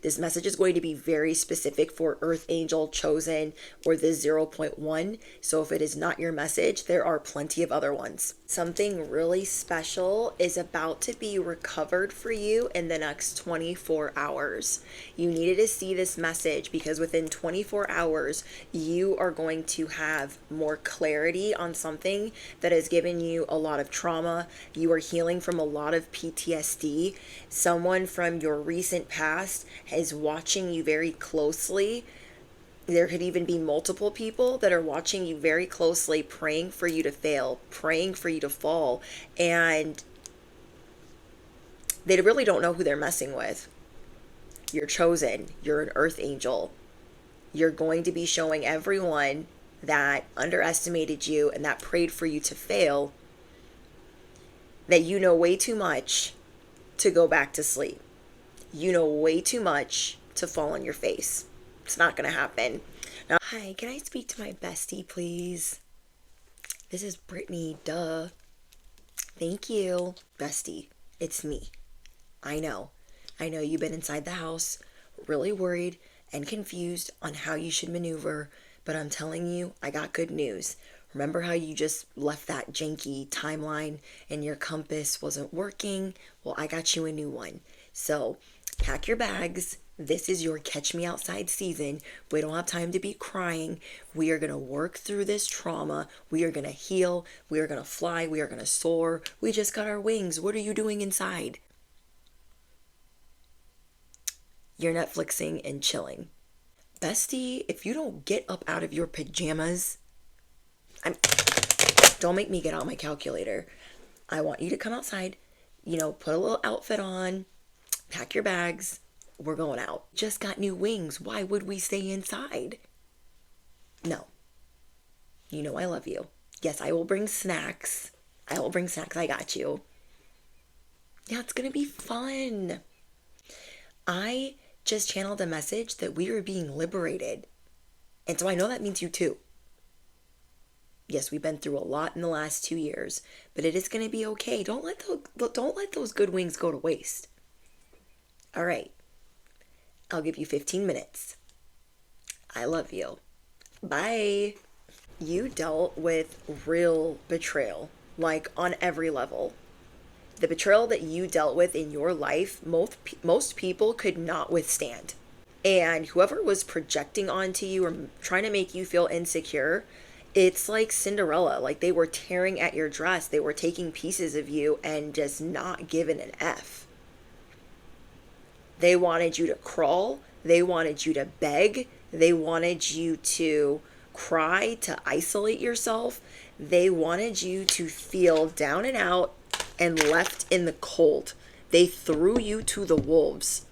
This message is going to be very specific for Earth Angel, Chosen, or the zero point 0.1. So if it is not your message, there are plenty of other ones. Something really special is about to be recovered for you in the next 24 hours. You needed to see this message because within 24 hours, you are going to have more clarity on something that has given you a lot of trauma. You are healing from a lot of PTSD. Someone from your recent past is watching you very closely. There could even be multiple people that are watching you very closely, praying for you to fail, praying for you to fall, and they really don't know who they're messing with. You're chosen. You're an earth angel. You're going to be showing everyone that underestimated you and that prayed for you to fail that you know way too much to go back to sleep. You know way too much to fall on your face. It's not going to happen. Now, hi, can I speak to my bestie, please? This is Brittany, duh. Thank you. Bestie, it's me. I know you've been inside the house, really worried and confused on how you should maneuver, but I'm telling you, I got good news. Remember how you just left that janky timeline and your compass wasn't working? Well, I got you a new one. So pack your bags. This is your catch me outside season. We don't have time to be crying. We are going to work through this trauma. We are going to heal. We are going to fly. We are going to soar. We just got our wings. What are you doing inside? You're Netflixing and chilling. Bestie, if you don't get up out of your pajamas, don't make me get out my calculator. I want you to come outside, put a little outfit on, pack your bags. We're going out. Just got new wings. Why would we stay inside? No. You know I love you. Yes, I will bring snacks. I got you. Yeah, it's going to be fun. I just channeled a message that we are being liberated. And so I know that means you too. Yes, we've been through a lot in the last 2 years, but it is going to be okay. Don't let those good wings go to waste. All right. I'll give you 15 minutes. I love you. Bye. You dealt with real betrayal, like on every level. The betrayal that you dealt with in your life, most people could not withstand. And whoever was projecting onto you or trying to make you feel insecure, it's like Cinderella. Like they were tearing at your dress. They were taking pieces of you and just not giving an F. They wanted you to crawl. They wanted you to beg. They wanted you to cry, to isolate yourself. They wanted you to feel down and out and left in the cold. They threw you to the wolves.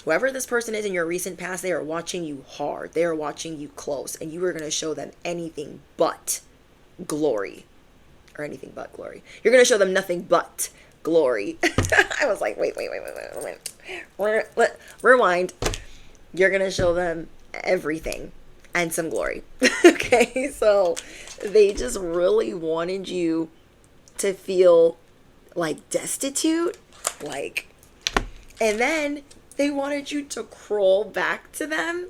Whoever this person is in your recent past, they are watching you hard. They are watching you close. And you are going to show them anything but glory. Or anything but glory. You're going to show them nothing but glory. I was like, wait. Rewind. You're going to show them everything and some glory. Okay, so they just really wanted you to feel like destitute, and then they wanted you to crawl back to them.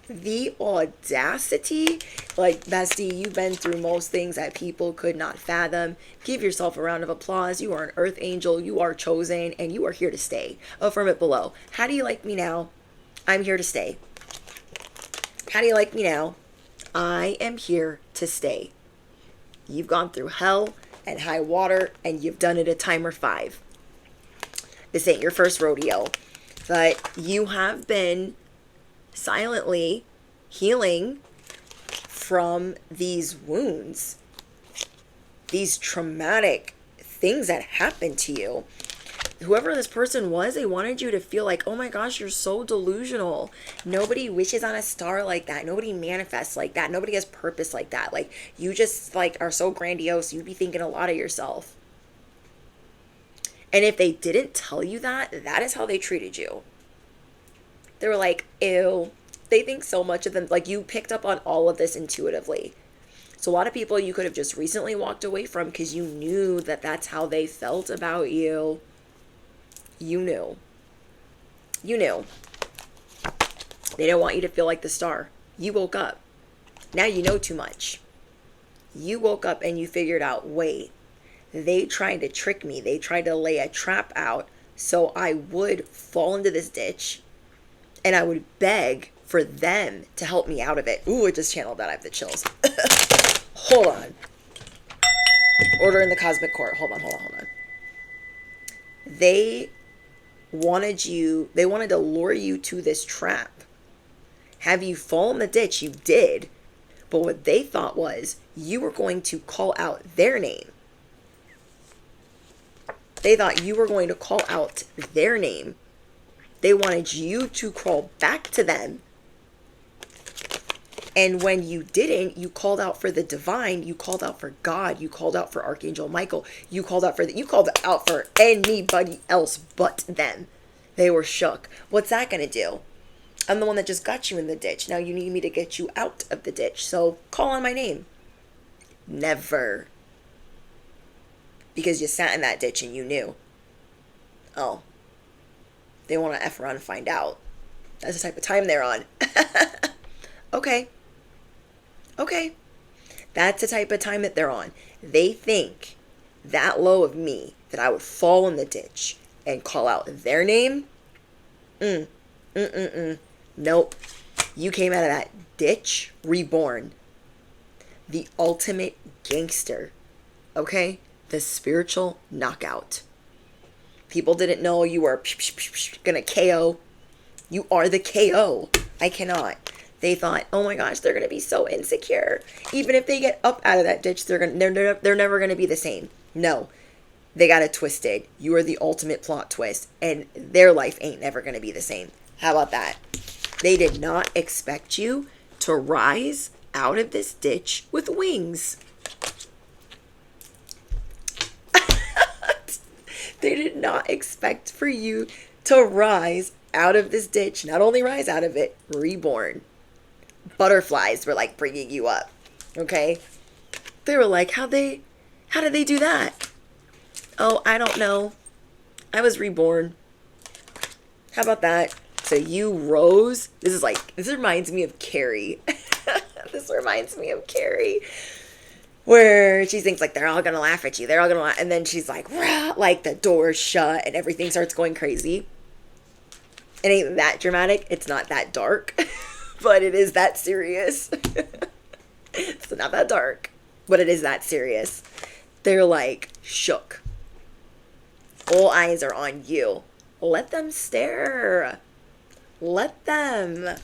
The audacity. Bestie, you've been through most things that people could not fathom. Give yourself a round of applause. You are an earth angel. You are chosen, and you are here to stay. Affirm it below. How do you like me now? I'm here to stay. How do you like me now? I am here to stay. You've gone through hell and high water, and you've done it a time or 5. This ain't your first rodeo, but you have been silently healing from these wounds, these traumatic things that happened to you. Whoever this person was, they wanted you to feel like, oh my gosh, you're so delusional. Nobody wishes on a star like that. Nobody manifests like that. Nobody has purpose like that. You just are so grandiose. You'd be thinking a lot of yourself. And if they didn't tell you that, that is how they treated you. They were like, ew. They think so much of them. You picked up on all of this intuitively. So a lot of people you could have just recently walked away from because you knew that that's how they felt about you. You knew. You knew. They don't want you to feel like the star. You woke up. Now you know too much. You woke up and you figured out, wait, they tried to trick me. They tried to lay a trap out so I would fall into this ditch and I would beg for them to help me out of it. Ooh, I just channeled that. I have the chills. Hold on. Order in the cosmic court. Hold on. They wanted to lure you to this trap. Have you fall in the ditch? You did. But what they thought was you were going to call out their name. They thought you were going to call out their name. They wanted you to crawl back to them. And when you didn't, you called out for the divine, you called out for God, you called out for Archangel Michael, you called out for anybody else but them. They were shook. What's that going to do? I'm the one that just got you in the ditch. Now you need me to get you out of the ditch. So call on my name. Never. Because you sat in that ditch and you knew. Oh. They want to F around and find out. That's the type of time they're on. Okay. That's the type of time that they're on. They think that low of me that I would fall in the ditch and call out their name. Nope. You came out of that ditch reborn. The ultimate gangster. Okay? The spiritual knockout. People didn't know you were gonna KO. You are the KO. I cannot. They thought, oh my gosh, they're gonna be so insecure. Even if they get up out of that ditch, they're never gonna be the same. No. They got it twisted. You are the ultimate plot twist, and their life ain't never gonna be the same. How about that? They did not expect you to rise out of this ditch with wings. They did not expect for you to rise out of this ditch. Not only rise out of it, reborn. Butterflies were like bringing you up. Okay? They were like, how did they do that? Oh, I don't know. I was reborn. How about that? So you rose. This reminds me of Carrie. This reminds me of Carrie. Where she thinks like they're all gonna laugh at you. They're all gonna laugh. And then she's like, rah, like the door's shut and everything starts going crazy. It ain't that dramatic. It's not that dark. But it is that serious. It's not that dark. But it is that serious. They're like shook. All eyes are on you. Let them stare. Let them.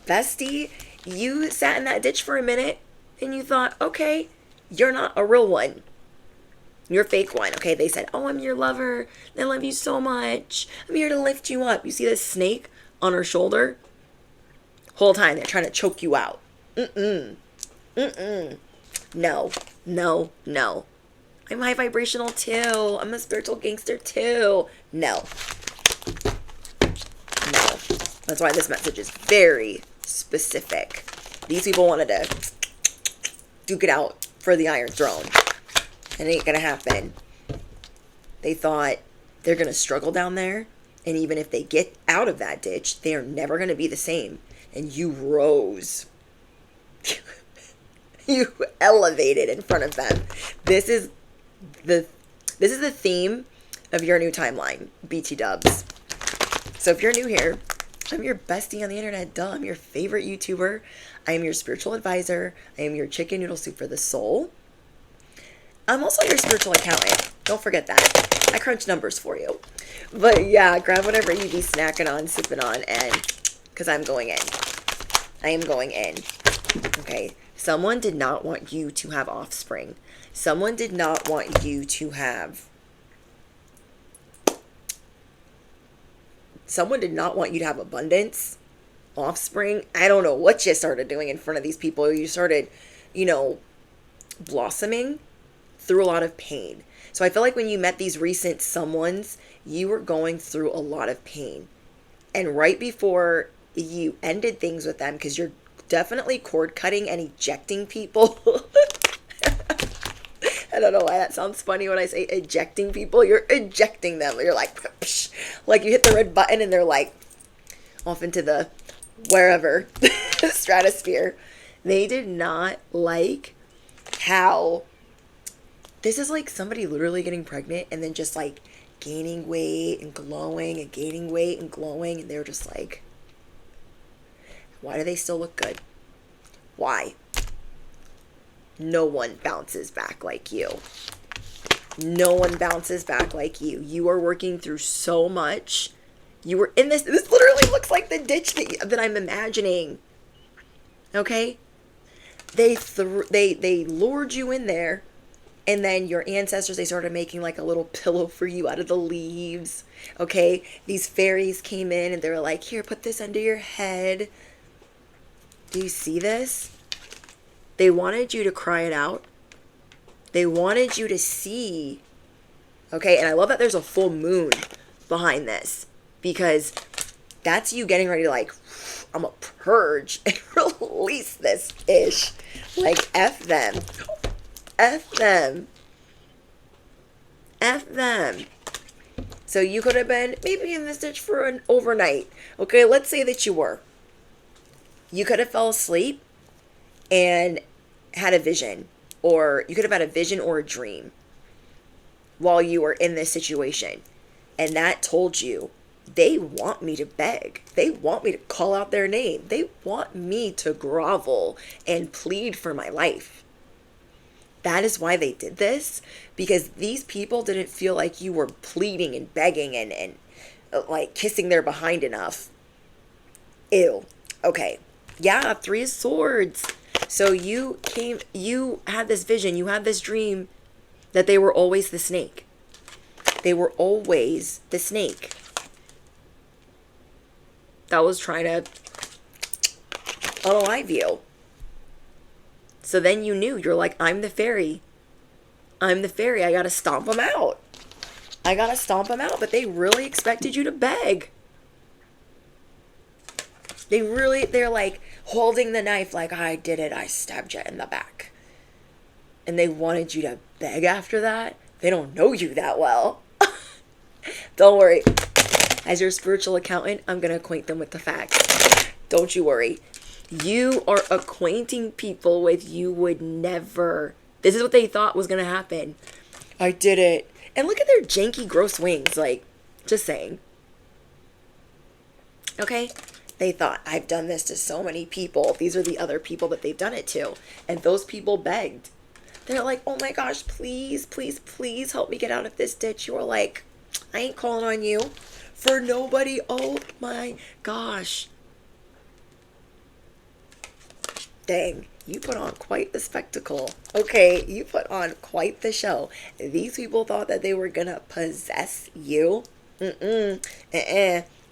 Bestie, you sat in that ditch for a minute and you thought, okay, you're not a real one. You're a fake one. Okay, they said, oh, I'm your lover. I love you so much. I'm here to lift you up. You see this snake on her shoulder? Whole time they're trying to choke you out. No. I'm high vibrational too. I'm a spiritual gangster too. No. That's why this message is very specific. These people wanted to duke it out for the Iron Throne. It ain't gonna happen. They thought they're gonna struggle down there, and even if they get out of that ditch, they are never gonna be the same. And you rose. You elevated in front of them. This is the theme of your new timeline, BT dubs. So if you're new here, I'm your bestie on the internet. Duh, I'm your favorite YouTuber. I am your spiritual advisor. I am your chicken noodle soup for the soul. I'm also your spiritual accountant. Don't forget that. I crunch numbers for you. But yeah, grab whatever you be snacking on, sipping on, and because I'm going in. I am going in. Okay. Someone did not want you to have offspring. Someone did not want you to have. Someone did not want you to have abundance, offspring. I don't know what you started doing in front of these people. You started, blossoming through a lot of pain. So I feel like when you met these recent someones, you were going through a lot of pain. And right before you ended things with them, because you're definitely cord cutting and ejecting people. I don't know why that sounds funny when I say ejecting people. You're ejecting them. You're like, psh, like you hit the red button and they're like off into the wherever stratosphere. They did not like how this is like somebody literally getting pregnant and then just like gaining weight and glowing and gaining weight and glowing. And they're just like, why do they still look good? Why? No one bounces back like you. No one bounces back like you. You are working through so much. You were in this literally looks like the ditch that I'm imagining. Okay? They lured you in there, and then your ancestors, they started making like a little pillow for you out of the leaves. Okay? These fairies came in and they were like, here, put this under your head. Do you see this? They wanted you to cry it out. They wanted you to see. Okay, and I love that there's a full moon behind this, because that's you getting ready to like, I'm gonna purge and release this ish. Like, F them. F them. F them. So you could have been maybe in this ditch for an overnight. Okay, let's say that you were. You could have fell asleep and had a vision, or you could have had a vision or a dream while you were in this situation. And that told you, they want me to beg. They want me to call out their name. They want me to grovel and plead for my life. That is why they did this, because these people didn't feel like you were pleading and begging and like kissing their behind enough. Ew. Okay. Yeah, 3 of Swords. So you had this vision, you had this dream that they were always the snake. They were always the snake that was trying to unalive you. So then you knew, you're like, I'm the fairy. I'm the fairy. I gotta stomp them out. I gotta stomp them out. But they really expected you to beg. They're like holding the knife like, I did it. I stabbed you in the back. And they wanted you to beg after that. They don't know you that well. Don't worry. As your spiritual accountant, I'm going to acquaint them with the facts. Don't you worry. You are acquainting people with you would never. This is what they thought was going to happen. I did it. And look at their janky, gross wings. Like, just saying. Okay? They thought, I've done this to so many people. These are the other people that they've done it to. And those people begged. They're like, oh my gosh, please, please, please help me get out of this ditch. You were like, I ain't calling on you for nobody. Oh my gosh. Dang, you put on quite the spectacle. Okay, you put on quite the show. These people thought that they were gonna possess you.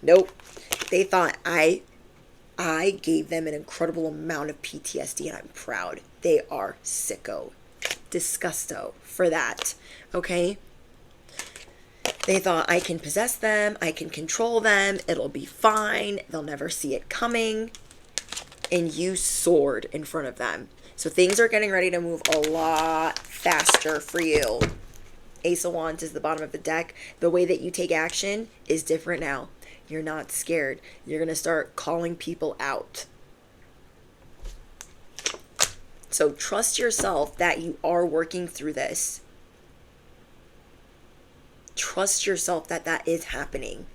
Nope. They thought I gave them an incredible amount of PTSD, and I'm proud. They are sicko. Disgusto for that. Okay? They thought, I can possess them, I can control them, it'll be fine, they'll never see it coming. And you soared in front of them. So things are getting ready to move a lot faster for you. Ace of Wands is the bottom of the deck. The way that you take action is different now. You're not scared. You're going to start calling people out. So trust yourself that you are working through this. Trust yourself that that is happening.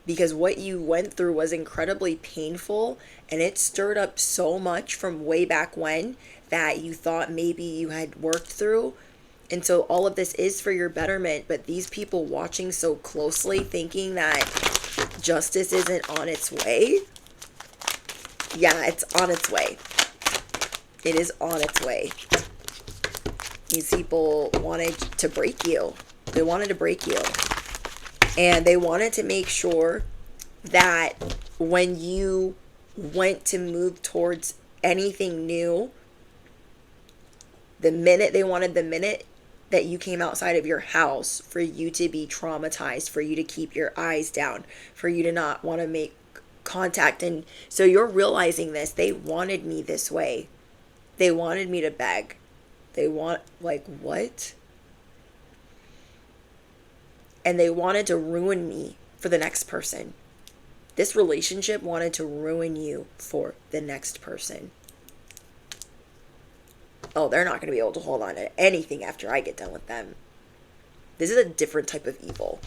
Because what you went through was incredibly painful, and it stirred up so much from way back when that you thought maybe you had worked through. And so all of this is for your betterment, but these people watching so closely, thinking that justice isn't on its way. Yeah, it's on its way. It is on its way. These people wanted to break you. They wanted to break you. And they wanted to make sure that when you went to move towards anything new, the minute that you came outside of your house, for you to be traumatized, for you to keep your eyes down, for you to not want to make contact. And so you're realizing this. They wanted me this way. They wanted me to beg. They want, like, what? And they wanted to ruin me for the next person. This relationship wanted to ruin you for the next person. Oh, they're not going to be able to hold on to anything after I get done with them. This is a different type of evil.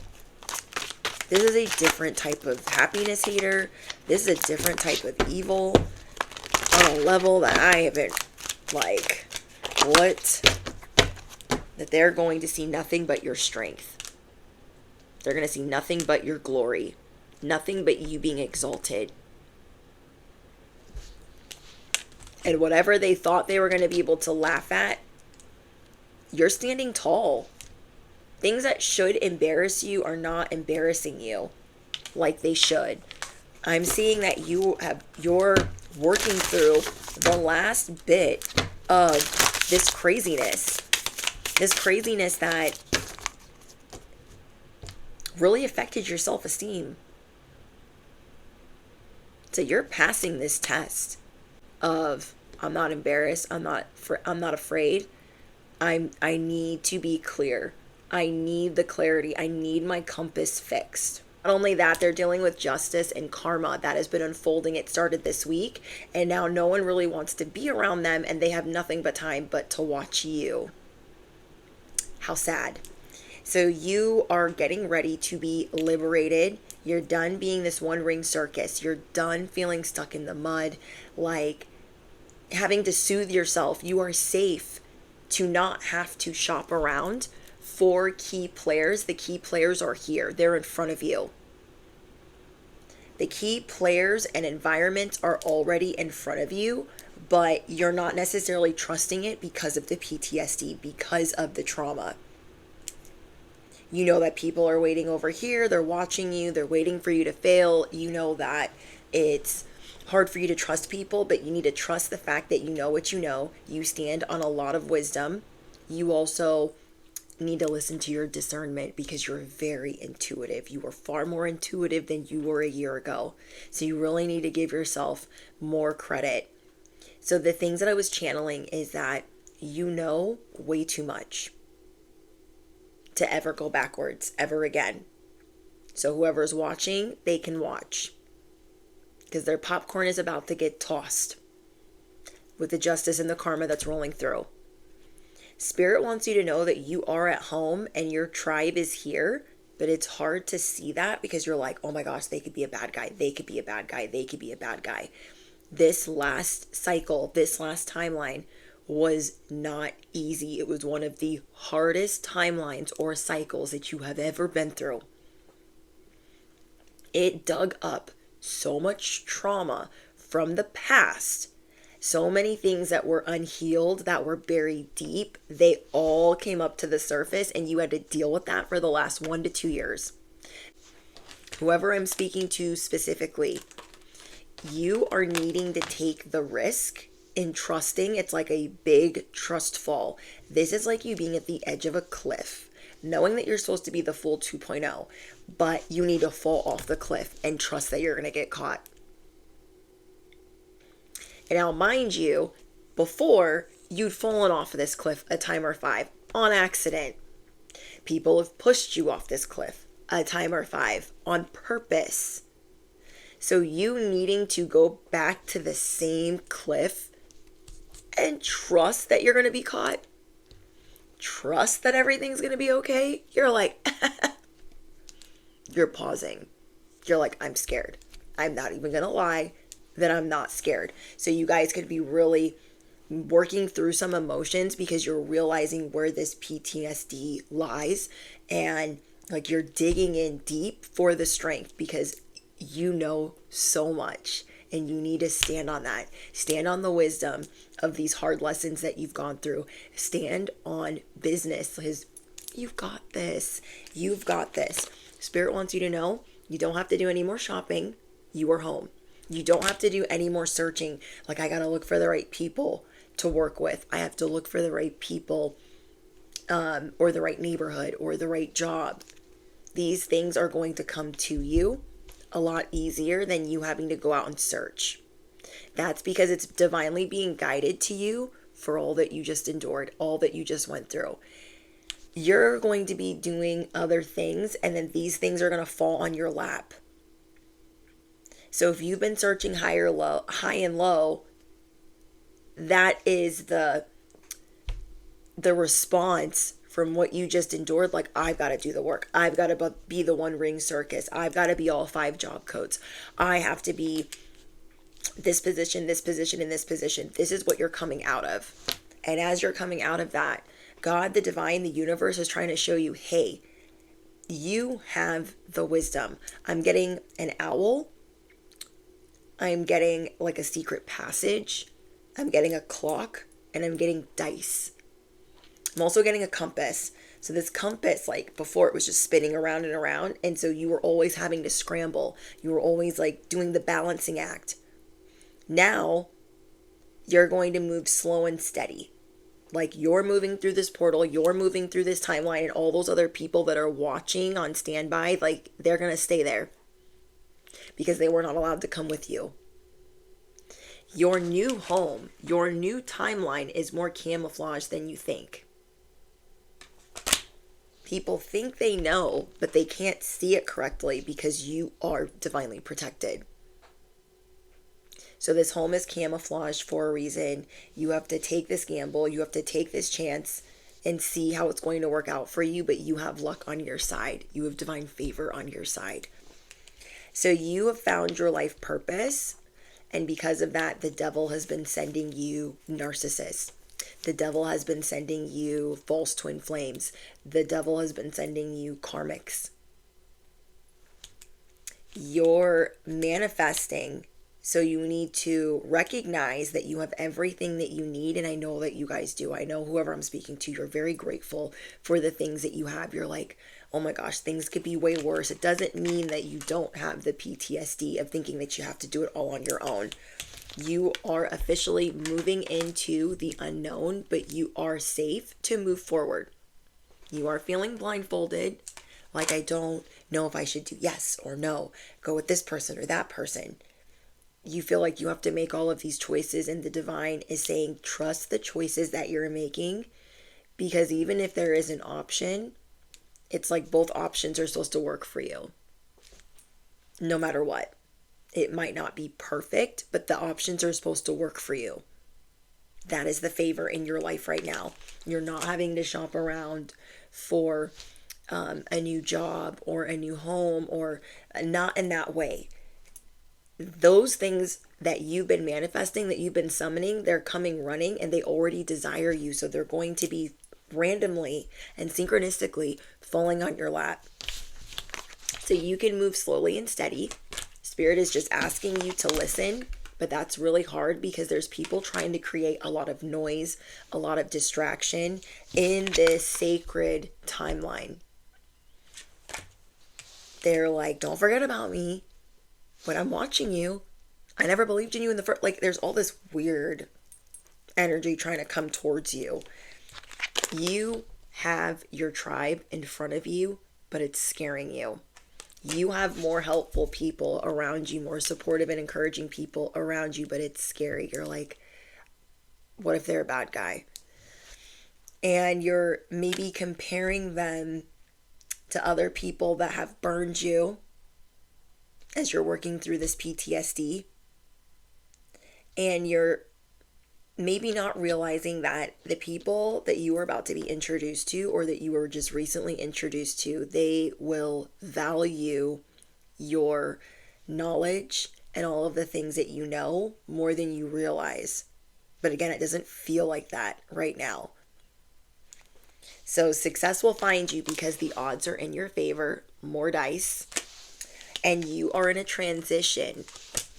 This is a different type of happiness hater. This is a different type of evil on a level that I haven't, like, what? That they're going to see nothing but your strength. They're going to see nothing but your glory. Nothing but you being exalted. And whatever they thought they were going to be able to laugh at, you're standing tall. Things that should embarrass you are not embarrassing you like they should. I'm seeing that you're working through the last bit of this craziness. This craziness that really affected your self-esteem. So you're passing this test of, I'm not embarrassed, I'm not afraid. I need to be clear. I need the clarity. I need my compass fixed. Not only that, they're dealing with justice and karma that has been unfolding. It started this week, and now no one really wants to be around them, and they have nothing but time but to watch you. How sad. So you are getting ready to be liberated. You're done being this one ring circus. You're done feeling stuck in the mud, like having to soothe yourself. You are safe to not have to shop around for key players. The key players are here. They're in front of you. The key players and environments are already in front of you, but you're not necessarily trusting it because of the PTSD, because of the trauma. You know that people are waiting over here. They're watching you. They're waiting for you to fail. You know that it's hard for you to trust people, but you need to trust the fact that you know what you know. You stand on a lot of wisdom. You also need to listen to your discernment because you're very intuitive. You are far more intuitive than you were a year ago. So you really need to give yourself more credit. So the things that I was channeling is that you know way too much to ever go backwards ever again. So whoever's watching, they can watch, because their popcorn is about to get tossed with the justice and the karma that's rolling through. Spirit wants you to know that you are at home and your tribe is here, but it's hard to see that because you're like, oh my gosh, they could be a bad guy. They could be a bad guy. They could be a bad guy. This last cycle, this last timeline was not easy. It was one of the hardest timelines or cycles that you have ever been through. It dug up so much trauma from the past. So many things that were unhealed, that were buried deep, they all came up to the surface, and you had to deal with that for the last 1 to 2 years. Whoever I'm speaking to specifically, you are needing to take the risk in trusting. It's like a big trust fall. This is like you being at the edge of a cliff, knowing that you're supposed to be the full 2.0, but you need to fall off the cliff and trust that you're going to get caught. And now, mind you, before, you'd fallen off of this cliff a time or 5 on accident. People have pushed you off this cliff a time or 5 on purpose. So you needing to go back to the same cliff and trust that you're going to be caught, trust that everything's going to be okay, you're like, you're pausing. You're like, I'm scared. I'm not even going to lie that I'm not scared. So you guys could be really working through some emotions because you're realizing where this PTSD lies, and like you're digging in deep for the strength because you know so much and you need to stand on that. Stand on the wisdom of these hard lessons that you've gone through. Stand on business because you've got this. You've got this. Spirit wants you to know you don't have to do any more shopping. You are home. You don't have to do any more searching. Like, I got to look for the right people to work with. I have to look for the right people or the right neighborhood or the right job. These things are going to come to you a lot easier than you having to go out and search. That's because it's divinely being guided to you for all that you just endured, all that you just went through. You're going to be doing other things, and then these things are going to fall on your lap. So if you've been searching high and low, that is the response from what you just endured. Like, I've got to do the work. I've got to be the one ring circus. I've got to be all 5 job codes. I have to be this position, and this position. This is what you're coming out of. And as you're coming out of that, God, the divine, the universe is trying to show you, hey, you have the wisdom. I'm getting an owl. I'm getting like a secret passage. I'm getting a clock, and I'm getting dice. I'm also getting a compass. So this compass, like before, it was just spinning around and around. And so you were always having to scramble. You were always like doing the balancing act. Now you're going to move slow and steady. Like, you're moving through this portal, you're moving through this timeline, and all those other people that are watching on standby, like, they're going to stay there because they were not allowed to come with you. Your new home, your new timeline is more camouflage than you think. People think they know, but they can't see it correctly because you are divinely protected. So this home is camouflaged for a reason. You have to take this gamble. You have to take this chance and see how it's going to work out for you. But you have luck on your side. You have divine favor on your side. So you have found your life purpose. And because of that, the devil has been sending you narcissists. The devil has been sending you false twin flames. The devil has been sending you karmics. You're manifesting. So you need to recognize that you have everything that you need. And I know that you guys do. I know whoever I'm speaking to, you're very grateful for the things that you have. You're like, oh my gosh, things could be way worse. It doesn't mean that you don't have the PTSD of thinking that you have to do it all on your own. You are officially moving into the unknown, but you are safe to move forward. You are feeling blindfolded. Like, I don't know if I should do yes or no, go with this person or that person. You feel like you have to make all of these choices, and the divine is saying, trust the choices that you're making, because even if there is an option, it's like both options are supposed to work for you. No matter what. It might not be perfect, but the options are supposed to work for you. That is the favor in your life right now. You're not having to shop around for a new job or a new home, or not in that way. Those things that you've been manifesting, that you've been summoning, they're coming running, and they already desire you. So they're going to be randomly and synchronistically falling on your lap. So you can move slowly and steady. Spirit is just asking you to listen, but that's really hard because there's people trying to create a lot of noise, a lot of distraction in this sacred timeline. They're like, don't forget about me. But I'm watching you. I never believed in you in the first. Like, there's all this weird energy trying to come towards you. You have your tribe in front of you, but it's scaring you. You have more helpful people around you, more supportive and encouraging people around you, but it's scary. You're like, what if they're a bad guy? And you're maybe comparing them to other people that have burned you as you're working through this PTSD. And you're maybe not realizing that the people that you are about to be introduced to, or that you were just recently introduced to, they will value your knowledge and all of the things that you know more than you realize. But again, it doesn't feel like that right now. So success will find you because the odds are in your favor, more dice, and you are in a transition.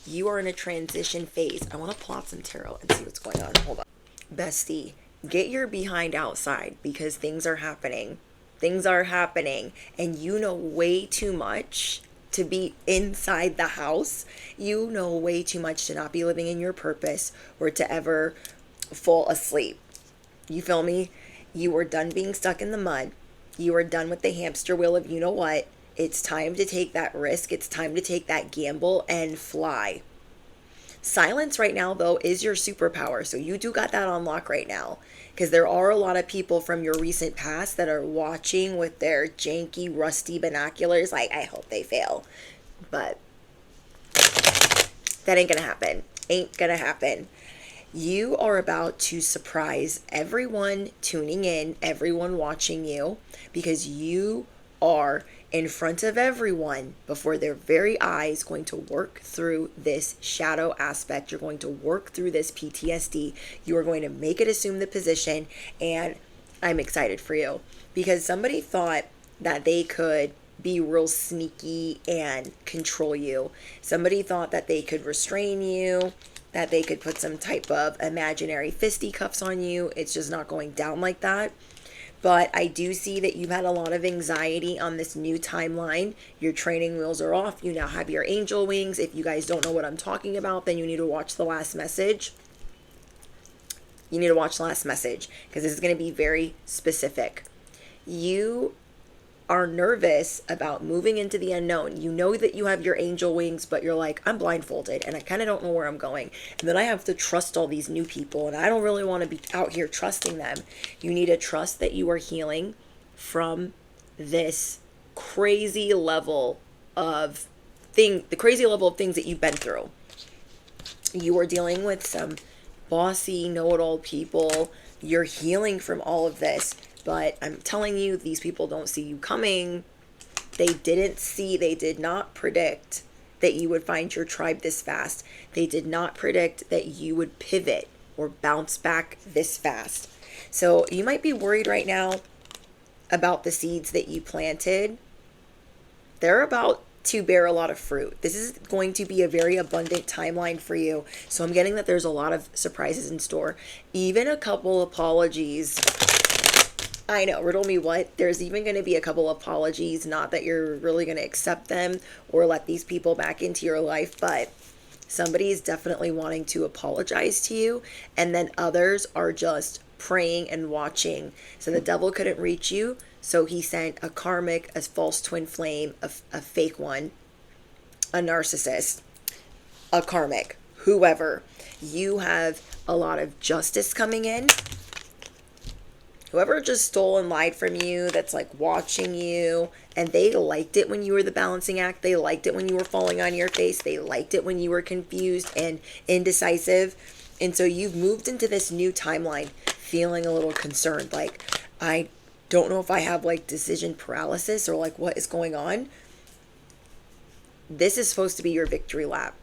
You are in a transition phase. I want to plot some tarot and see what's going on. Hold on. Bestie, get your behind outside because things are happening. Things are happening, and you know way too much to be inside the house. You know way too much to not be living in your purpose or to ever fall asleep. You feel me? You are done being stuck in the mud. You are done with the hamster wheel of you know what. It's time to take that risk. It's time to take that gamble and fly. Silence right now, though, is your superpower. So you do got that on lock right now. Because there are a lot of people from your recent past that are watching with their janky, rusty binoculars. Like, I hope they fail. But that ain't gonna happen. Ain't gonna happen. You are about to surprise everyone tuning in, everyone watching you, because you are in front of everyone before their very eyes going to work through this shadow aspect. You're going to work through this PTSD. You are going to make it assume the position, and I'm excited for you because somebody thought that they could be real sneaky and control you. Somebody thought that they could restrain you, that they could put some type of imaginary fisticuffs on you. It's just not going down like that. But I do see that you've had a lot of anxiety on this new timeline. Your training wheels are off. You now have your angel wings. If you guys don't know what I'm talking about, then you need to watch the last message. You need to watch the last message because this is going to be very specific. You are nervous about moving into the unknown. You know that you have your angel wings, but you're like, I'm blindfolded and I kind of don't know where I'm going. And then I have to trust all these new people and I don't really want to be out here trusting them. You need to trust that you are healing from this crazy level of the crazy level of things that you've been through. You are dealing with some bossy, know-it-all people. You're healing from all of this. But I'm telling you, these people don't see you coming. They did not predict that you would find your tribe this fast. They did not predict that you would pivot or bounce back this fast. So you might be worried right now about the seeds that you planted. They're about to bear a lot of fruit. This is going to be a very abundant timeline for you. So I'm getting that there's a lot of surprises in store. Even a couple apologies. I know, riddle me what? There's even going to be a couple apologies, not that you're really going to accept them or let these people back into your life, but somebody is definitely wanting to apologize to you, and then others are just praying and watching. So the devil couldn't reach you, so he sent a karmic, a false twin flame, a fake one, a narcissist, a karmic, whoever. You have a lot of justice coming in. Whoever just stole and lied from you, that's like watching you, and they liked it when you were the balancing act. They liked it when you were falling on your face. They liked it when you were confused and indecisive. And so you've moved into this new timeline feeling a little concerned. Like, I don't know if I have like decision paralysis or like what is going on. This is supposed to be your victory lap.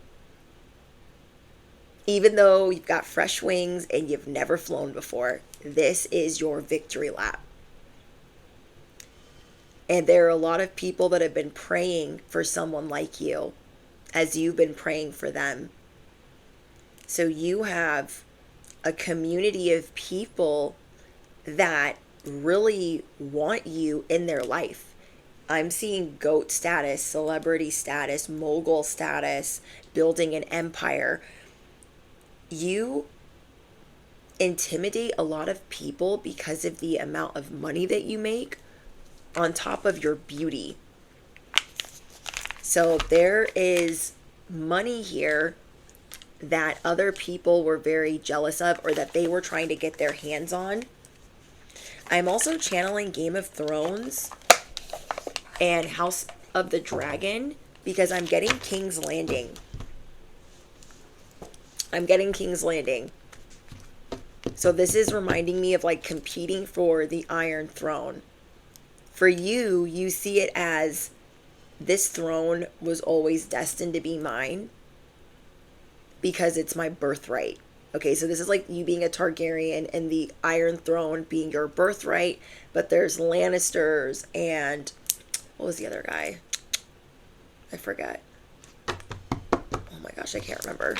Even though you've got fresh wings and you've never flown before, this is your victory lap. And there are a lot of people that have been praying for someone like you as you've been praying for them. So you have a community of people that really want you in their life. I'm seeing GOAT status, celebrity status, mogul status, building an empire. You intimidate a lot of people because of the amount of money that you make on top of your beauty. So there is money here that other people were very jealous of or that they were trying to get their hands on. I'm also channeling Game of Thrones and House of the Dragon because I'm getting King's Landing. So this is reminding me of like competing for the Iron Throne. For you, you see it as this throne was always destined to be mine because it's my birthright. Okay, so this is like you being a Targaryen and the Iron Throne being your birthright, but there's Lannisters and what was the other guy? I forget. Oh my gosh, I can't remember.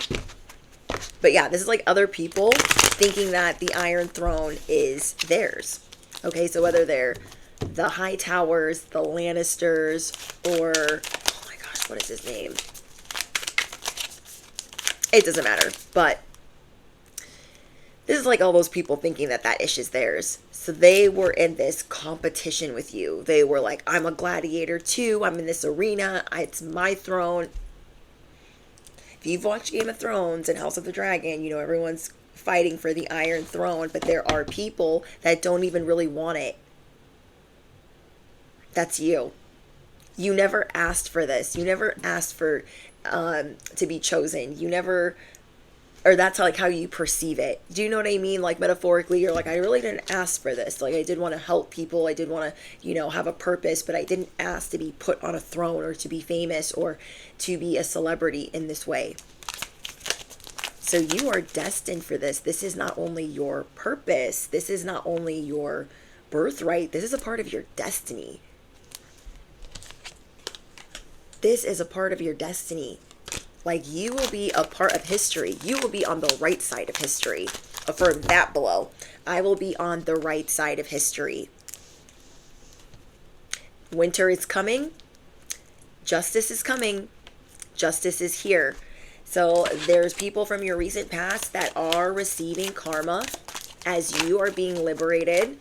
But yeah, this is like other people thinking that the Iron Throne is theirs. Okay, so whether they're the High Towers, the Lannisters, or, oh my gosh, what is his name? It doesn't matter, but this is like all those people thinking that that ish is theirs. So they were in this competition with you. They were like, I'm a gladiator too. I'm in this arena. It's my throne. If you've watched Game of Thrones and House of the Dragon, you know, everyone's fighting for the Iron Throne, but there are people that don't even really want it. That's you. You never asked for this. You never asked for to be chosen. You never, or that's how, like how you perceive it. Do you know what I mean? Like metaphorically, you're like, I really didn't ask for this. Like I did want to help people. I did want to, you know, have a purpose, but I didn't ask to be put on a throne or to be famous or to be a celebrity in this way. So you are destined for this. This is not only your purpose. This is not only your birthright. This is a part of your destiny. This is a part of your destiny. Like you will be a part of history. You will be on the right side of history. Affirm that below. I will be on the right side of history. Winter is coming. Justice is coming. Justice is here. So there's people from your recent past that are receiving karma as you are being liberated.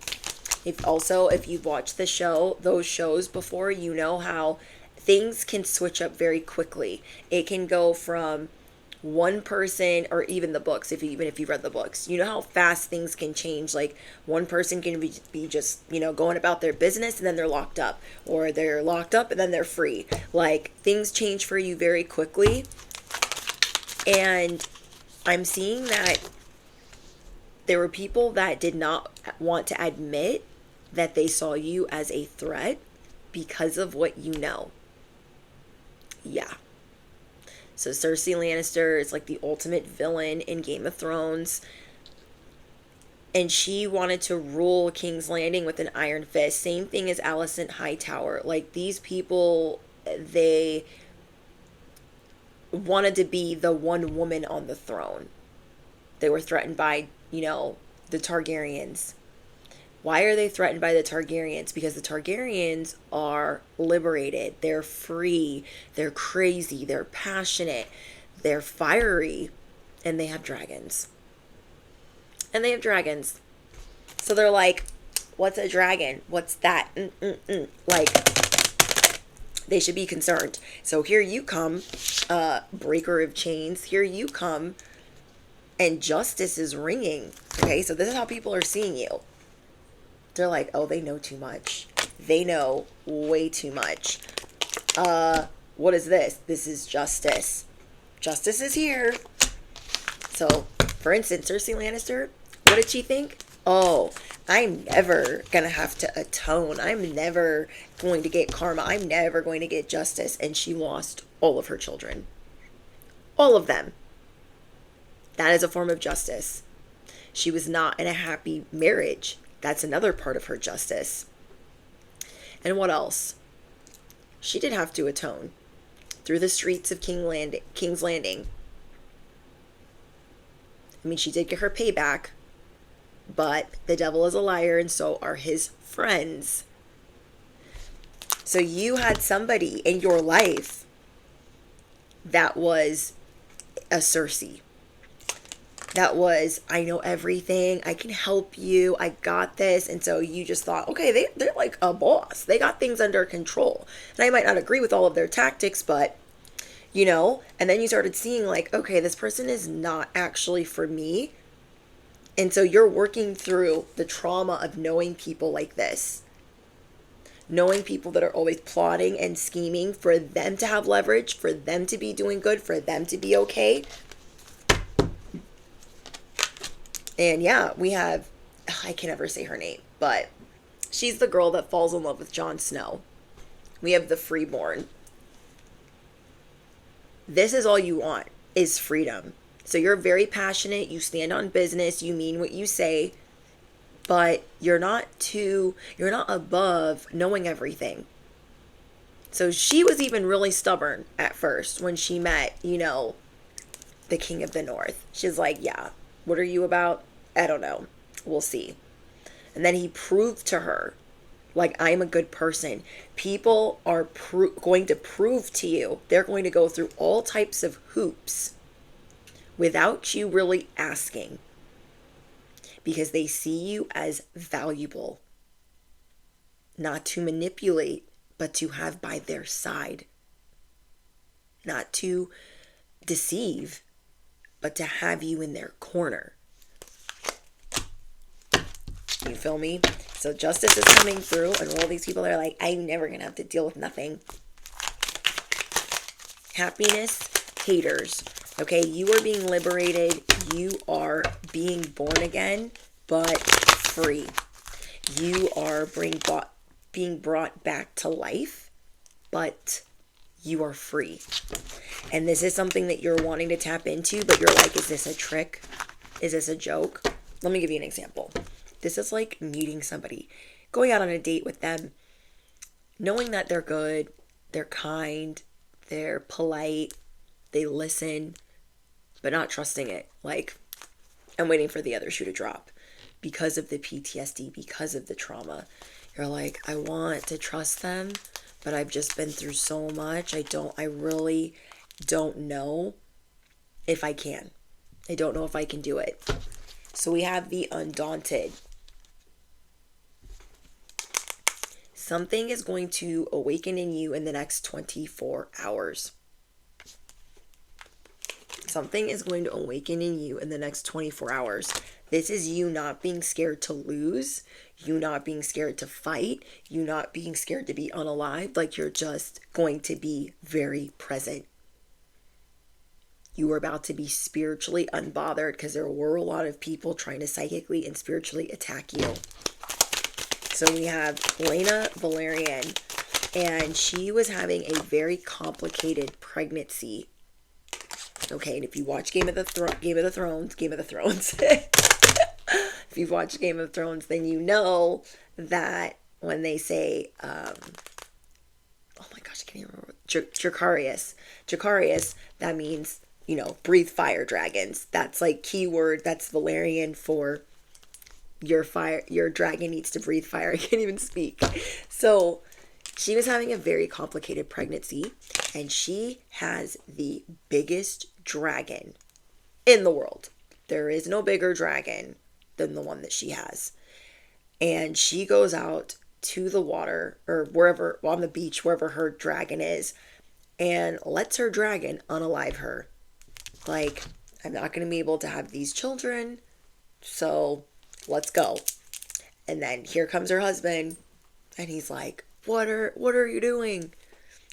If you've watched those shows before, you know how things can switch up very quickly. It can go from one person, or even the books, even if you've read the books, you know how fast things can change. Like one person can be just, you know, going about their business and then they're locked up, or they're locked up and then they're free. Like things change for you very quickly. And I'm seeing that there were people that did not want to admit that they saw you as a threat because of what you know. Yeah. So Cersei Lannister is like the ultimate villain in Game of Thrones. And she wanted to rule King's Landing with an iron fist. Same thing as Alicent Hightower. Like these people, they wanted to be the one woman on the throne. They were threatened by, you know, the Targaryens. Why are they threatened by the Targaryens? Because the Targaryens are liberated. They're free. They're crazy. They're passionate. They're fiery. And they have dragons. So they're like, what's a dragon? What's that? Like, they should be concerned. So here you come, breaker of chains. Here you come. And justice is ringing. Okay, so this is how people are seeing you. They're like, oh, they know too much. They know way too much. What is this? This is justice. Justice is here. So, for instance, Cersei Lannister, what did she think? Oh, I'm never going to have to atone. I'm never going to get karma. I'm never going to get justice. And she lost all of her children. All of them. That is a form of justice. She was not in a happy marriage. That's another part of her justice. And what else? She did have to atone through the streets of King's Landing. I mean, she did get her payback, but the devil is a liar, and so are his friends. So you had somebody in your life that was a Cersei. That was, I know everything. I can help you. I got this. And so you just thought, okay, they're like a boss. They got things under control. And I might not agree with all of their tactics, but, you know, and then you started seeing like, okay, this person is not actually for me. And so you're working through the trauma of knowing people like this. Knowing people that are always plotting and scheming for them to have leverage, for them to be doing good, for them to be okay. And yeah, we have, I can never say her name, but she's the girl that falls in love with Jon Snow. We have the freeborn. This is all you want, is freedom. So you're very passionate, you stand on business, you mean what you say, but you're not above knowing everything. So she was even really stubborn at first when she met, you know, the King of the North. She's like, yeah. What are you about? I don't know. We'll see. And then he proved to her, like, I'm a good person. People are going to prove to you. They're going to go through all types of hoops without you really asking, because they see you as valuable. Not to manipulate, but to have by their side. Not to deceive, but to have you in their corner. You feel me? So justice is coming through, and all these people are like, I'm never going to have to deal with nothing. Happiness, haters. Okay, you are being liberated. You are being born again, but free. You are being brought back to life, but you are free. And this is something that you're wanting to tap into, but you're like, is this a trick? Is this a joke? Let me give you an example. This is like meeting somebody, going out on a date with them, knowing that they're good, they're kind, they're polite, they listen, but not trusting it. Like, I'm waiting for the other shoe to drop because of the PTSD, because of the trauma. You're like, I want to trust them, but I've just been through so much. I really don't know if I can. I don't know if I can do it. So we have the undaunted. Something is going to awaken in you in the next 24 hours. Something is going to awaken in you in the next 24 hours. This is you not being scared to lose, you not being scared to fight, you not being scared to be unalived. Like, you're just going to be very present. You are about to be spiritually unbothered because there were a lot of people trying to psychically and spiritually attack you. So we have Lena Valerian, and she was having a very complicated pregnancy. Okay, and if you watch Game of the Thrones, if you've watched Game of Thrones, then you know that when they say, oh my gosh, I can't even remember, Dracarys, that means, breathe fire dragons. That's like keyword, that's Valerian for your dragon needs to breathe fire. I can't even speak. So she was having a very complicated pregnancy, and she has the biggest dragon in the world. There is no bigger dragon than the one that she has. And she goes out to the water, or wherever, on the beach, wherever her dragon is, and lets her dragon unalive her. Like, I'm not going to be able to have these children, so let's go. And then here comes her husband, and he's like, what are you doing?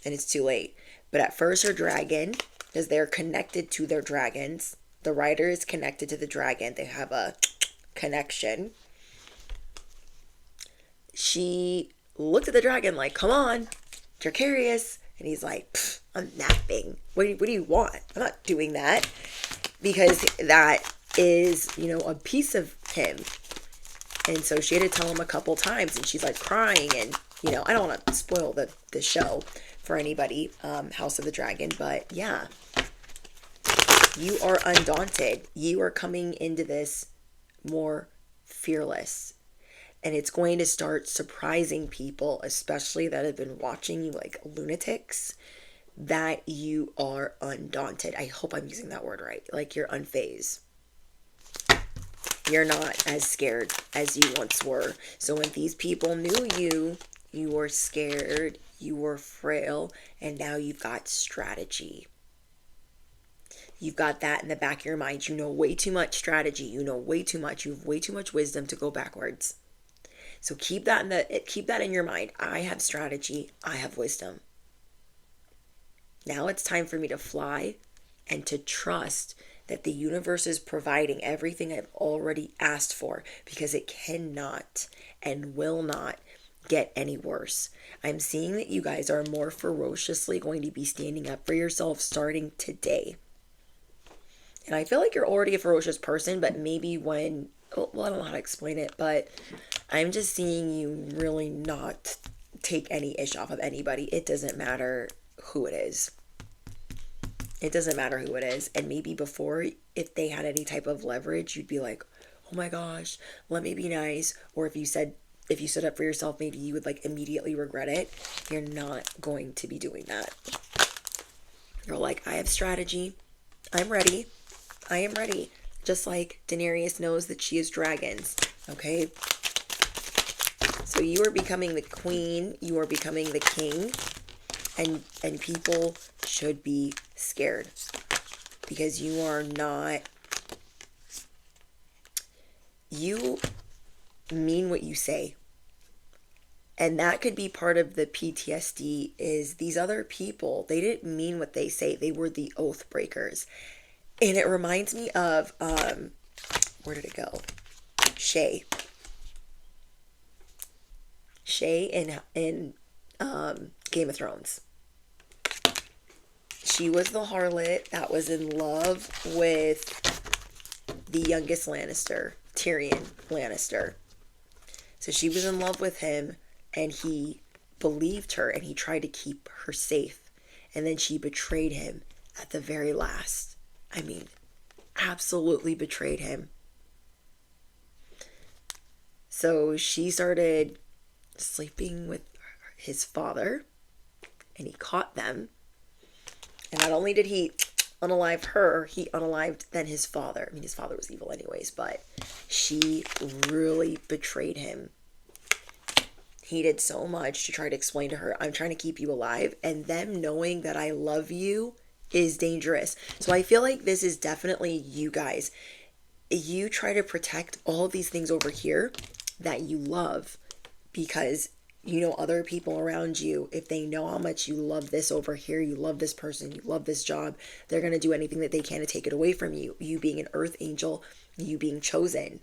And it's too late. But at first, her dragon, because they're connected to their dragons, the rider is connected to the dragon, they have a connection. She looked at the dragon like, come on, Dracarys. And he's like, I'm napping. What do you want? I'm not doing that. Because that is, a piece of him. And so she had to tell him a couple times, and she's like crying, and I don't want to spoil the show for anybody, House of the Dragon, but yeah, you are undaunted. You are coming into this more fearless, and it's going to start surprising people, especially that have been watching you like lunatics, that you are undaunted. I hope I'm using that word right. Like, you're unfazed. You're not as scared as you once were. So when these people knew you, you were scared, you were frail, and now you've got strategy. You've got that in the back of your mind. You know way too much strategy. You know way too much. You have way too much wisdom to go backwards. So keep that in your mind. I have strategy. I have wisdom. Now it's time for me to fly and to trust that the universe is providing everything I've already asked for, because it cannot and will not get any worse. I'm seeing that you guys are more ferociously going to be standing up for yourself starting today. And I feel like you're already a ferocious person, but maybe I don't know how to explain it, but I'm just seeing you really not take any ish off of anybody. It doesn't matter who it is. It doesn't matter who it is. And maybe before, if they had any type of leverage, you'd be like, oh my gosh, let me be nice. Or if you stood up for yourself, maybe you would like immediately regret it. You're not going to be doing that. You're like, I have strategy. I'm ready. I am ready. Just like Daenerys knows that she is dragons. Okay? So you are becoming the queen. You are becoming the king. And people should be scared. because you are not, you mean what you say. And that could be part of the PTSD, is these other people, they didn't mean what they say. They were the oath breakers. And it reminds me of, where did it go? Shay. Shay in Game of Thrones. She was the harlot that was in love with the youngest Lannister, Tyrion Lannister. So she was in love with him, and he believed her, and he tried to keep her safe. And then she betrayed him at the very last. I mean, absolutely betrayed him. So she started sleeping with his father, and he caught them. And not only did he unalive her, he unalived then his father. I mean, his father was evil anyways, but she really betrayed him. He did so much to try to explain to her, I'm trying to keep you alive, and them knowing that I love you is dangerous. So I feel like this is definitely you guys. You try to protect all of these things over here that you love, because you know other people around you, if they know how much you love this over here, you love this person, you love this job, they're going to do anything that they can to take it away from you. You being an earth angel, you being chosen.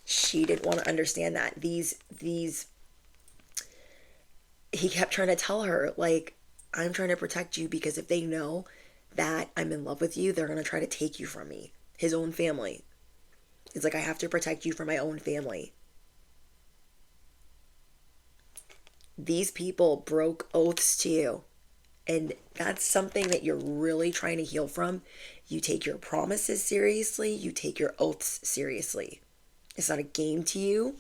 She didn't want to understand that. He kept trying to tell her, like, I'm trying to protect you, because if they know that I'm in love with you, they're going to try to take you from me. His own family. It's like, I have to protect you from my own family. These people broke oaths to you. And that's something that you're really trying to heal from. You take your promises seriously. You take your oaths seriously. It's not a game to you.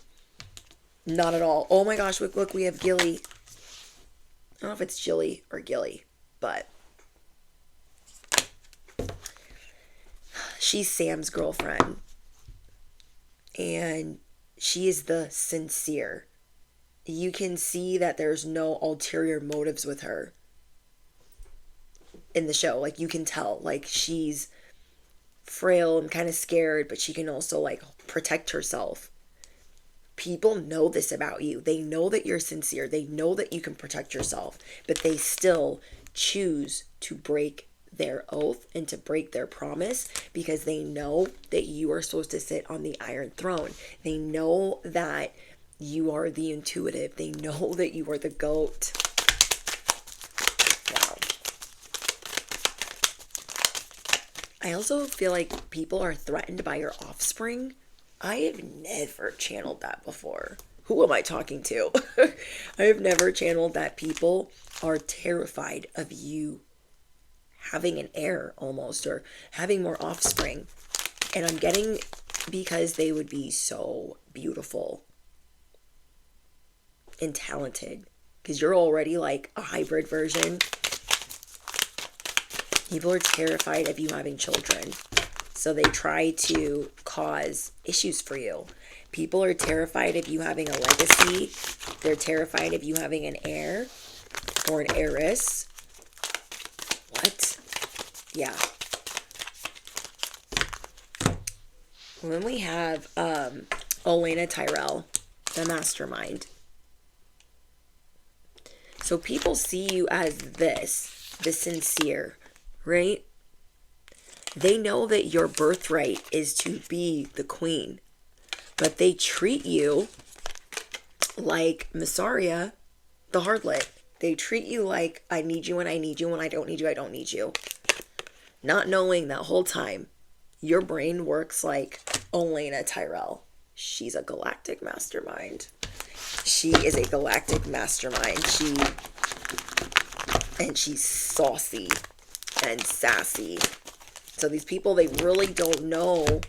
Not at all. Oh my gosh, look, we have Gilly. I don't know if it's Jilly or Gilly, but she's Sam's girlfriend. And she is the sincere. You can see that there's no ulterior motives with her in the show. Like, you can tell, like, she's frail and kind of scared, but she can also, like, protect herself. People know this about you. They know that you're sincere. They know that you can protect yourself, but they still choose to break their oath and to break their promise, because they know that you are supposed to sit on the Iron Throne. They know that you are the intuitive. They know that you are the GOAT. Wow. I also feel like people are threatened by your offspring. I have never channeled that before. Who am I talking to? I have never channeled that people are terrified of you having an heir almost, or having more offspring. And I'm getting, because they would be so beautiful and talented, because you're already like a hybrid version. People are terrified of you having children, so they try to cause issues for you. People are terrified of you having a legacy. They're terrified of you having an heir or an heiress. What? Yeah. Then we have Olenna Tyrell, the mastermind. So people see you as this, the sincere, right? They know that your birthright is to be the queen, but they treat you like Missaria, the harlot. They treat you like, I need you when I need you, when I don't need you, I don't need you. Not knowing that whole time, your brain works like Olenna Tyrell. She's a galactic mastermind. She is a galactic mastermind. She's saucy and sassy. So these people, they really don't know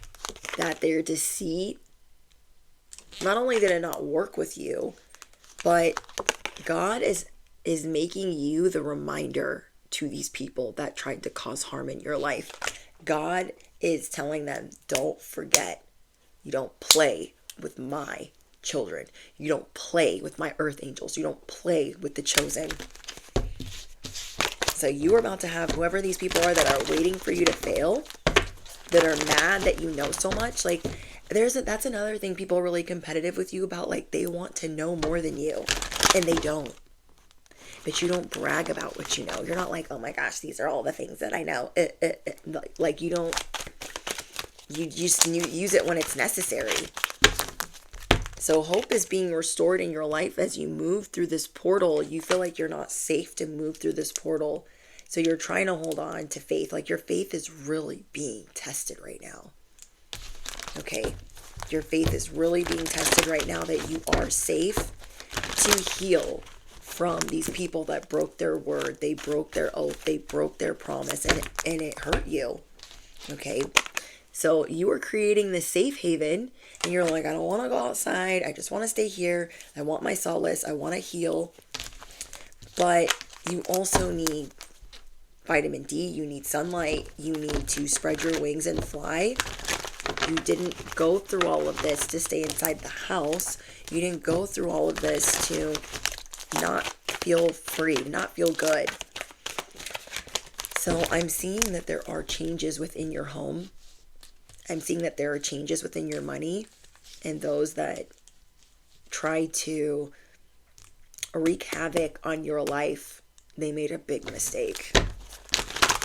that their deceit, not only did it not work with you, but God is making you the reminder to these people that tried to cause harm in your life. God is telling them, don't forget, you don't play with my children. You don't play with my earth angels. You don't play with the chosen. So you are about to have whoever these people are that are waiting for you to fail, that are mad that you know so much. Like, that's another thing people are really competitive with you about. Like, they want to know more than you, and they don't. But you don't brag about what you know. You're not like, oh my gosh, these are all the things that I know. Like, you don't. You just use it when it's necessary. So hope is being restored in your life as you move through this portal. You feel like you're not safe to move through this portal. So you're trying to hold on to faith. Like, your faith is really being tested right now. Okay? Your faith is really being tested right now that you are safe to heal from these people that broke their word. They broke their oath. They broke their promise, and it hurt you. Okay? So you are creating this safe haven, and you're like, I don't want to go outside. I just want to stay here. I want my solace. I want to heal. But you also need vitamin D. You need sunlight. You need to spread your wings and fly. You didn't go through all of this to stay inside the house. You didn't go through all of this to not feel free, not feel good. So I'm seeing that there are changes within your home. I'm seeing that there are changes within your money, and those that try to wreak havoc on your life, they made a big mistake.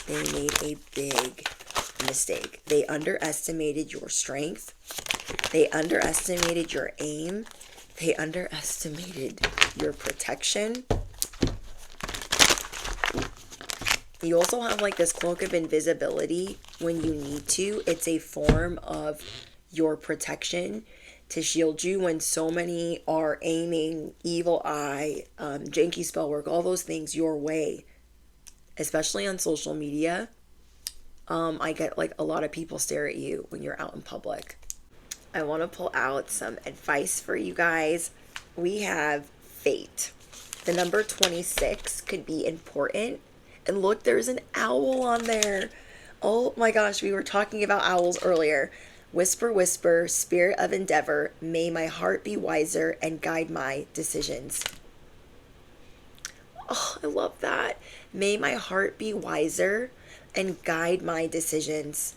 They made a big mistake. They underestimated your strength. They underestimated your aim. They underestimated your protection. You also have like this cloak of invisibility when you need to. It's a form of your protection to shield you when so many are aiming evil eye, janky spell work, all those things your way, especially on social media. I get like a lot of people stare at you when you're out in public. I want to pull out some advice for you guys. We have fate. The number 26 could be important. And look, there's an owl on there. Oh my gosh, we were talking about owls earlier. Whisper, whisper, spirit of endeavor, may my heart be wiser and guide my decisions. Oh, I love that. May my heart be wiser and guide my decisions.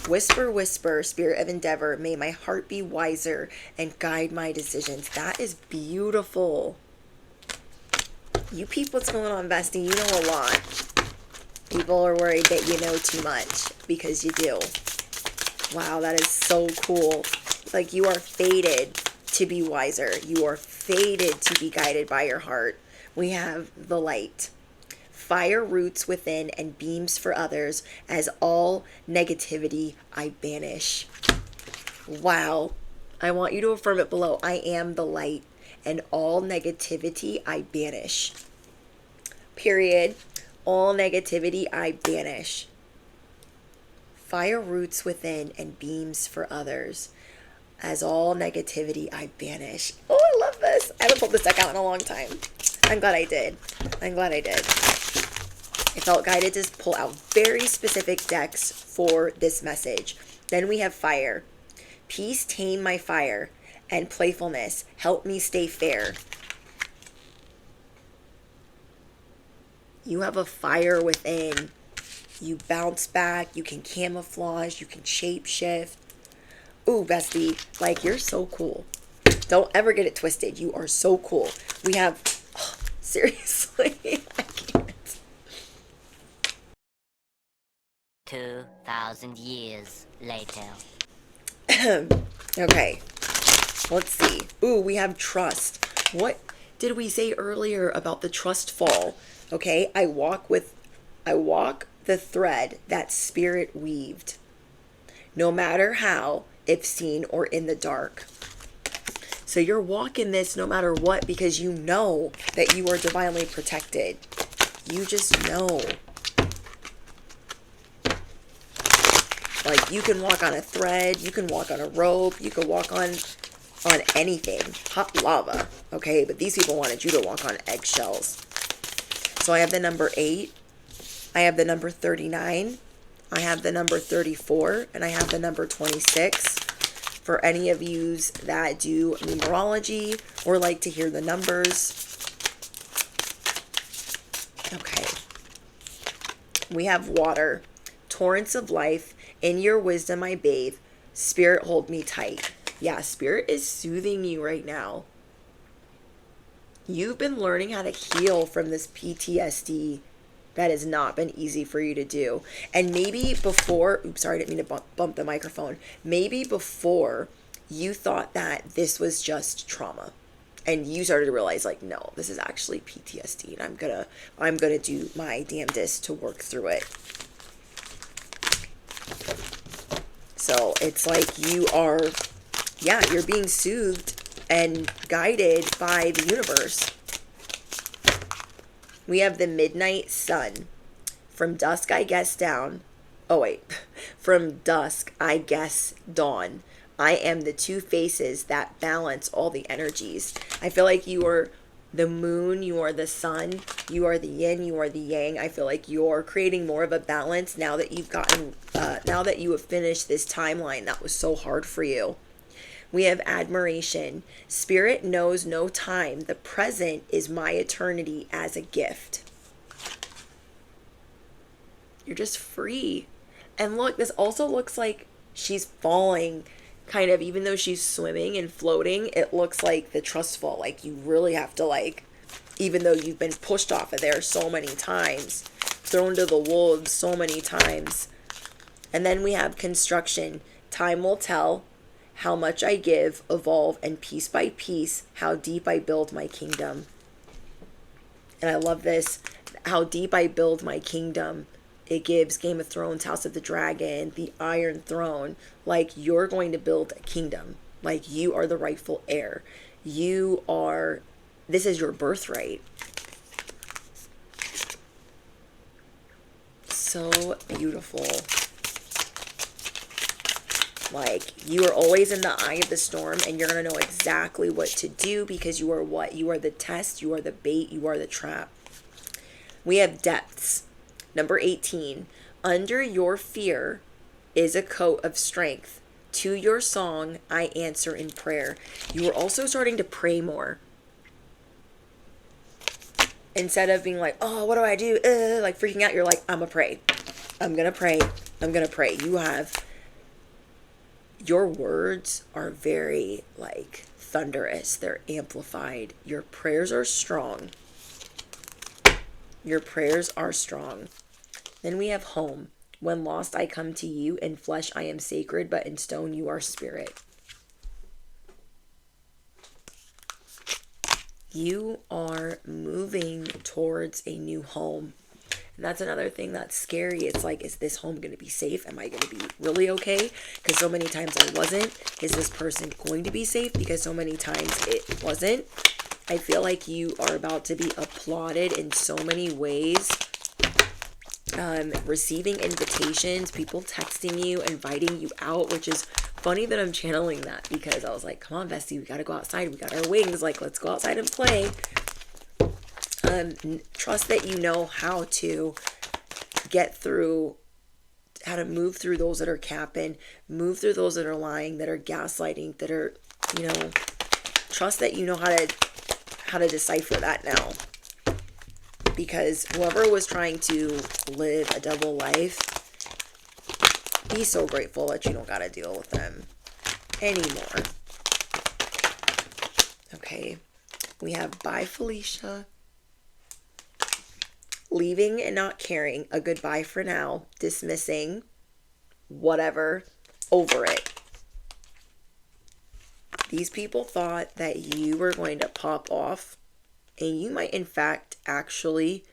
Whisper, whisper, spirit of endeavor, may my heart be wiser and guide my decisions. That is beautiful. You peep what's going on, bestie. You know a lot. People are worried that you know too much, because you do. Wow, that is so cool. Like, you are fated to be wiser. You are fated to be guided by your heart. We have the light. Fire roots within and beams for others, as all negativity I banish. Wow. I want you to affirm it below. I am the light, and all negativity I banish. Period. All negativity I banish. Fire roots within and beams for others, as all negativity I banish. Oh, I love this. I haven't pulled this deck out in a long time. I'm glad I did. I felt guided to pull out very specific decks for this message. Then we have fire. Peace tame my fire, and playfulness help me stay fair. You have a fire within. You bounce back. You can camouflage. You can shape shift. Ooh, bestie, like, you're so cool. Don't ever get it twisted. You are so cool. We have, seriously, I can't. 2,000 years later. Okay, let's see. Ooh, we have trust. What did we say earlier about the trust fall? Okay, I walk the thread that spirit weaved, no matter how, if seen or in the dark. So you're walking this no matter what, because you know that you are divinely protected. You just know. Like, you can walk on a thread, you can walk on a rope, you can walk on anything. Hot lava, okay? But these people wanted you to walk on eggshells. So I have the number 8, I have the number 39, I have the number 34, and I have the number 26. For any of yous that do numerology or like to hear the numbers. Okay. We have water, torrents of life. In your wisdom I bathe. Spirit, hold me tight. Yeah, Spirit is soothing you right now. You've been learning how to heal from this PTSD that has not been easy for you to do. And maybe before, oops, sorry, I didn't mean to bump the microphone. Maybe before you thought that this was just trauma. And you started to realize, like, no, this is actually PTSD, and I'm gonna do my damnedest to work through it. So it's like you're being soothed and guided by the universe. We have the midnight sun. From dusk I guess down. Oh wait, from dusk I guess dawn. I am the two faces that balance all the energies. I feel like you are the moon, you are the sun, you are the yin, you are the yang. I feel like you're creating more of a balance now that now that you have finished this timeline that was so hard for you. We have admiration. Spirit knows no time. The present is my eternity as a gift. You're just free. And look, this also looks like she's falling. Kind of, even though she's swimming and floating, it looks like the trust fall. Like you really have to, like, even though you've been pushed off of there so many times, thrown to the wolves so many times. And then we have construction. Time will tell how much I give, evolve, and piece by piece, how deep I build my kingdom. And I love this, how deep I build my kingdom. It gives Game of Thrones, House of the Dragon, the Iron Throne. Like, you're going to build a kingdom. Like, you are the rightful heir. This is your birthright. So beautiful. Like, you are always in the eye of the storm, and you're going to know exactly what to do because you are what? You are the test, you are the bait, you are the trap. We have depths. Number 18, under your fear is a coat of strength. To your song, I answer in prayer. You are also starting to pray more. Instead of being like, oh, what do I do? Like freaking out, you're like, I'm gonna pray. I'm gonna pray. I'm gonna pray. Your words are very, like, thunderous. They're amplified. Your prayers are strong. Your prayers are strong. Then we have home. When lost, I come to you. In flesh, I am sacred, but in stone, you are spirit. You are moving towards a new home. And that's another thing that's scary. It's like, is this home going to be safe? Am I going to be really okay? Because so many times I wasn't. Is this person going to be safe? Because so many times it wasn't. I feel like you are about to be applauded in so many ways. Receiving invitations, people texting you, inviting you out, which is funny that I'm channeling that because I was like, come on, Bestie, we got to go outside. We got our wings. Like, let's go outside and play. Trust that you know how to get through, how to move through those that are capping, move through those that are lying, that are gaslighting, that are, trust that you know how to decipher that now. Because whoever was trying to live a double life, be so grateful that you don't got to deal with them anymore. Okay, we have bye, Felicia. Leaving and not caring, a goodbye for now, dismissing, whatever, over it. These people thought that you were going to pop off, and you might in fact actually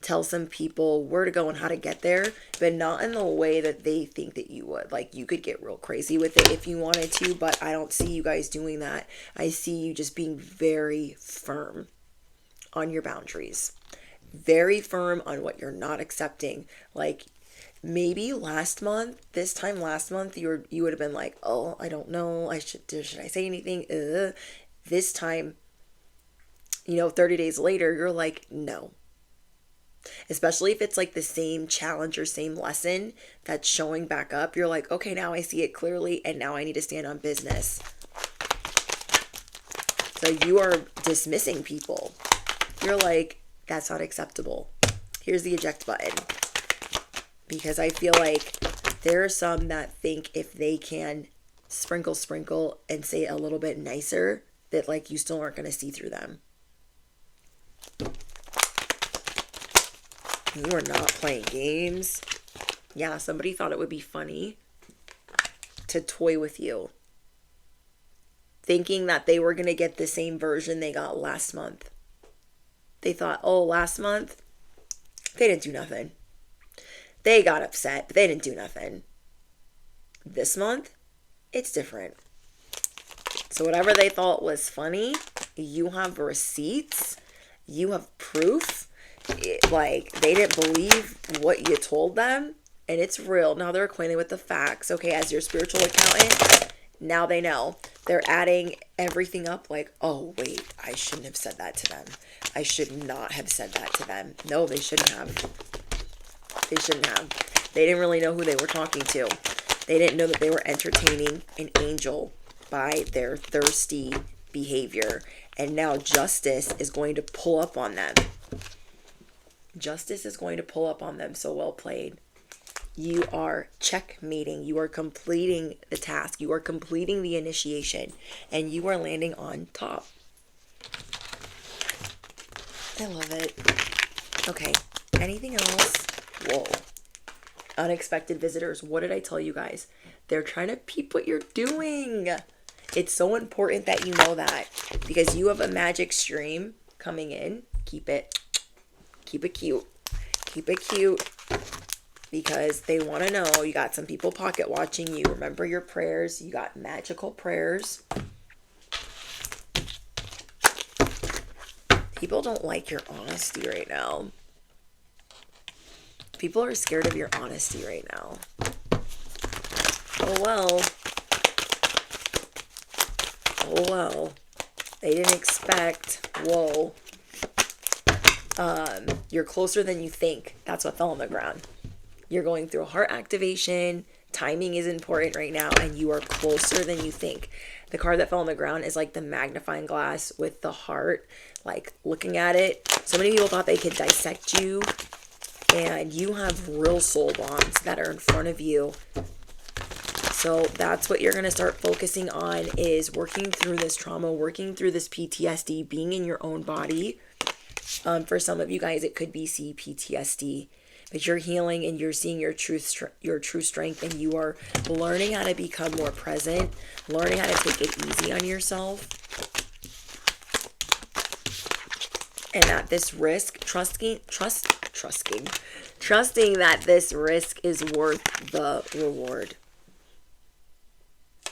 tell some people where to go and how to get there, but not in the way that they think that you would. Like, you could get real crazy with it if you wanted to, but I don't see you guys doing that. I see you just being very firm on your boundaries. Very firm on what you're not accepting. Like, maybe this time last month, you would have been like, oh, I don't know, should I say anything? This time, 30 days later, you're like, no. Especially if it's like the same challenge or same lesson that's showing back up. You're like, okay, now I see it clearly, and now I need to stand on business. So you are dismissing people. You're like, that's not acceptable. here's the eject button. Because I feel like there are some that think if they can sprinkle, and say it a little bit nicer, that like you still aren't going to see through them. You are not playing games. Yeah, somebody thought it would be funny to toy with you, thinking that they were going to get the same version they got last month. They thought, oh, last month, they didn't do nothing. They got upset, but they didn't do nothing. This month, it's different. So whatever they thought was funny, you have receipts, you have proof. Like, they didn't believe what you told them, and it's real. Now they're acquainted with the facts. Okay, as your spiritual accountant, now they know. They're adding everything up like, oh, wait, I shouldn't have said that to them. I should not have said that to them. No, they shouldn't have. They shouldn't have. They didn't really know who they were talking to. They didn't know that they were entertaining an angel by their thirsty behavior. And now justice is going to pull up on them. Justice is going to pull up on them. So well played. You are checkmating. You are completing the task. You are completing the initiation. And you are landing on top. I love it. Okay. Anything else? Whoa. Unexpected visitors. What did I tell you guys? They're trying to peep what you're doing. It's so important that you know that, because you have a magic stream coming in. Keep it cute. Keep it cute, because they want to know. You got some people pocket watching you. Remember your prayers. You got magical prayers. People don't like your honesty right now. People are scared of your honesty right now. Oh well. Oh well. They didn't expect. Whoa. You're closer than you think. That's what fell on the ground. You're going through a heart activation. Timing is important right now, and you are closer than you think. The card that fell on the ground is like the magnifying glass with the heart, like looking at it. So many people thought they could dissect you, and you have real soul bonds that are in front of you. So that's what you're going to start focusing on, is working through this trauma, working through this PTSD, being in your own body. For some of you guys, it could be CPTSD. But you're healing, and you're seeing your true strength, and you are learning how to become more present, learning how to take it easy on yourself. And at this risk, trusting that this risk is worth the reward.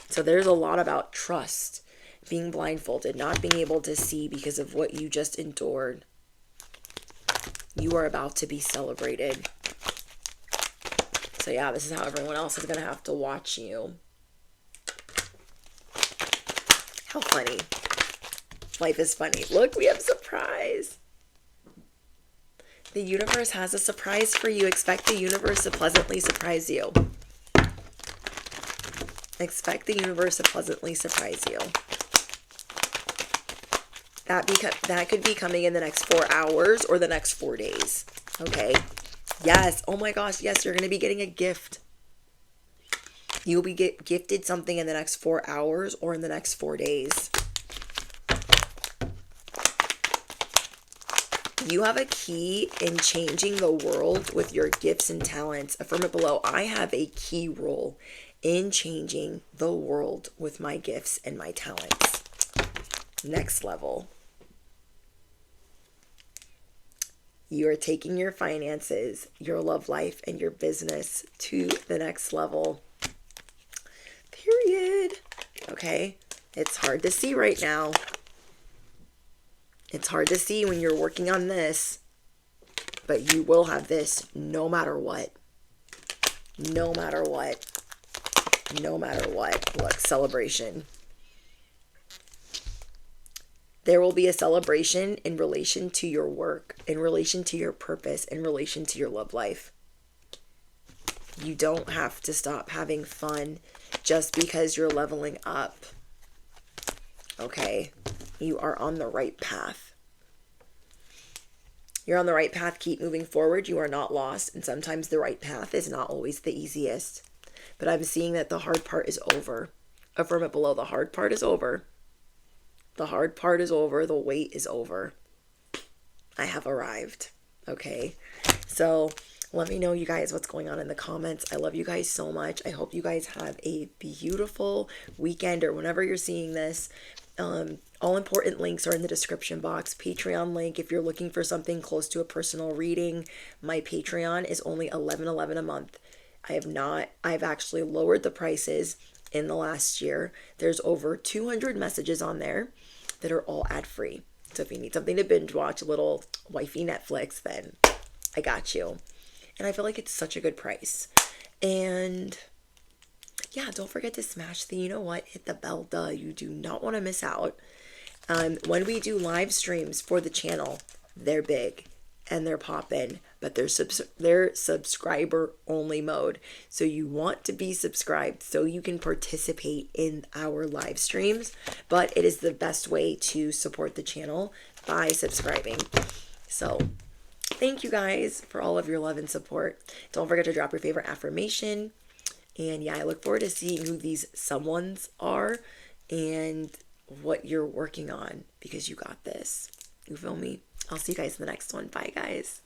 So there's a lot about trust, being blindfolded, not being able to see because of what you just endured. You are about to be celebrated. So yeah, this is how everyone else is going to have to watch you. How funny. Life is funny. Look, we have a surprise. The universe has a surprise for you. Expect the universe to pleasantly surprise you. Expect the universe to pleasantly surprise you. That could be coming in the next 4 hours or the next 4 days. Okay. Yes. Oh my gosh. Yes. You're going to be getting a gift. You'll be gifted something in the next 4 hours or in the next 4 days. You have a key in changing the world with your gifts and talents. Affirm it below. I have a key role in changing the world with my gifts and my talents. Next level. You are taking your finances, your love life, and your business to the next level. Period. Okay? It's hard to see right now. It's hard to see when you're working on this, but you will have this no matter what. No matter what. No matter what. Look, celebration. There will be a celebration in relation to your work, in relation to your purpose, in relation to your love life. You don't have to stop having fun just because you're leveling up. Okay? You are on the right path. You're on the right path. Keep moving forward. You are not lost. And sometimes the right path is not always the easiest. But I'm seeing that the hard part is over. Affirm it below. The hard part is over. The hard part is over. The wait is over. I have arrived. Okay. So let me know, you guys, what's going on in the comments. I love you guys so much. I hope you guys have a beautiful weekend or whenever you're seeing this. All important links are in the description box. Patreon link if you're looking for something close to a personal reading. My Patreon is only $11.11 a month. I've actually lowered the prices in the last year. There's over 200 messages on there that are all ad free. So if you need something to binge watch, a little wifey Netflix, then I got you. And I feel like it's such a good price. And yeah, don't forget to smash the, you know what, hit the bell, duh. You do not want to miss out. When we do live streams for the channel, they're big and they're poppin', but they're subscriber only mode. So you want to be subscribed so you can participate in our live streams, but it is the best way to support the channel by subscribing. So thank you guys for all of your love and support. Don't forget to drop your favorite affirmation. And yeah, I look forward to seeing who these someones are and what you're working on, because you got this. You feel me? I'll see you guys in the next one. Bye, guys.